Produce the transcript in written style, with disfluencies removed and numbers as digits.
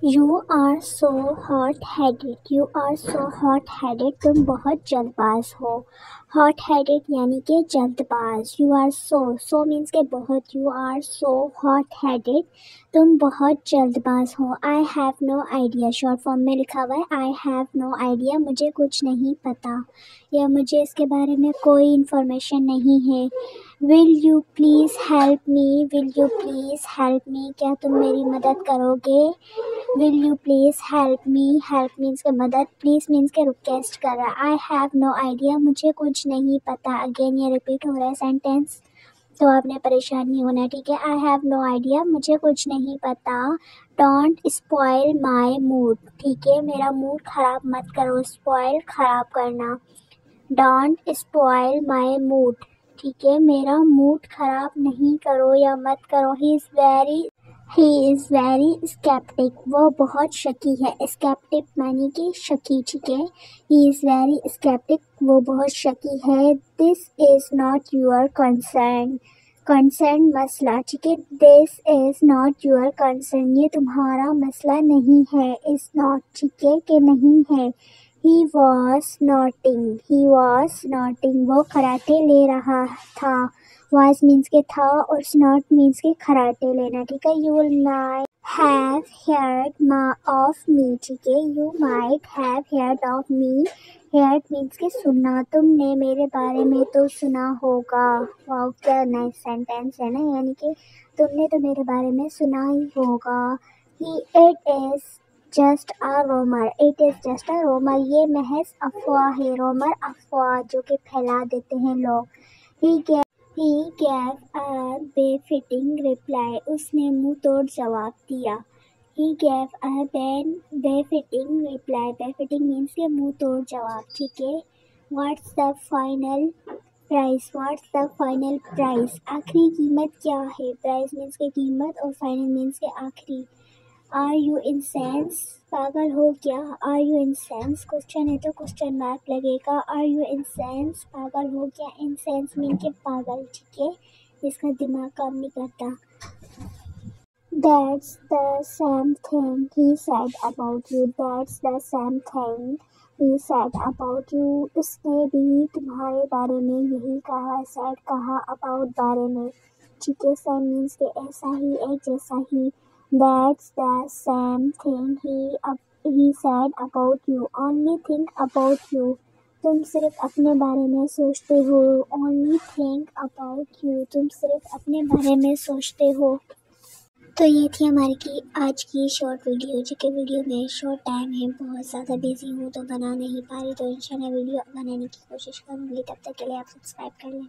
You are so hot headed. You are so hot headed. तुम बहुत जल्दबाज हो। हॉट हेडेड यानी कि जल्दबाज। यू आर सो मीन्स के बहुत। You are so hot headed. तुम बहुत जल्दबाज हो। I have no idea short form में लिखा हुआ है आई हैव नो आइडिया, मुझे कुछ नहीं पता या मुझे इसके बारे में कोई इन्फॉर्मेशन नहीं है। Will you please help me. Will you please help me, क्या तुम मेरी मदद करोगे। Will you please help me. Help means के मदद, प्लीज़ मीन्स के रिक्वेस्ट कर रहा है। आई हैव नो आइडिया, मुझे कुछ नहीं पता। अगेन ये रिपीट हो रहा है सेंटेंस, तो आपने परेशान नहीं होना, ठीक है। आई हैव नो आइडिया, मुझे कुछ नहीं पता। डोंट स्पॉइल माई मूड, ठीक है, मेरा मूड ख़राब मत करो। स्पॉइल ख़राब करना। डोंट स्पॉइल माई मूड, ठीक है, मेरा मूड ख़राब नहीं करो या मत करो। ही इज़ वेरी स्केप्टिक, वो बहुत शकी है। स्केप्टिक मानी कि शकी, ठीक है। ही इज़ वेरी स्केप्टिक, वो बहुत शकी है। This is not your concern, concern मसला, ठीक है। This is not your concern, ये तुम्हारा मसला नहीं है। इज़ नॉट, ठीक है, कि नहीं है। ही वॉज नॉटिंग, वो खराटे ले रहा था। वॉज मीन्स के था और स्नॉट मीन्स के खराटे लेना, ठीक है। You will might have heard of me, ठीक है। You might have heard of me. Heard means के सुनना, तुमने मेरे बारे में तो सुना होगा। वाओ, क्या नाइस सेंटेंस है ना, यानी कि तुमने तो मेरे बारे में सुना ही होगा। It is just a rumour, it is just a rumour, ये महज अफवाह है। रोमर अफवाह जो कि फैला देते हैं लोग। He gave a befitting reply, उसने मुंह तोड़ जवाब दिया। He gave a befitting reply, befitting means के मुंह तोड़ जवाब, ठीक है। What's the final price, what's the final price, आखिरी कीमत क्या है। Price means के कीमत और final means के आखिरी। आर यू इंसेंस, पागल हो क्या। आर यू इंसेंस क्वेश्चन है तो क्वेश्चन मार्क लगेगा। आर यू इंसेंस, पागल हो क्या। इंसेंस मीन के पागल, ठीक है, जिसका दिमाग काम नहीं करता। That's the same thing he said about you, that's the same thing he said about you, उसने भी तुम्हारे बारे में यही कहा। सेड कहा, अबाउट बारे में, ठीक है। सेम मीन्स के ऐसा ही, एक जैसा ही। That's the same thing he said about you. Only think about you. तुम सिर्फ अपने बारे में सोचते हो। Only think about you. तुम सिर्फ अपने बारे में सोचते हो। तो ये थी हमारी आज की शॉर्ट वीडियो, जो कि वीडियो में शॉर्ट टाइम है, बहुत ज़्यादा बिजी हूँ तो बना नहीं पा रही, तो इंशाल्लाह वीडियो बनाने की कोशिश करूँगी। तब तक के लिए आप सब्सक्राइब कर लें।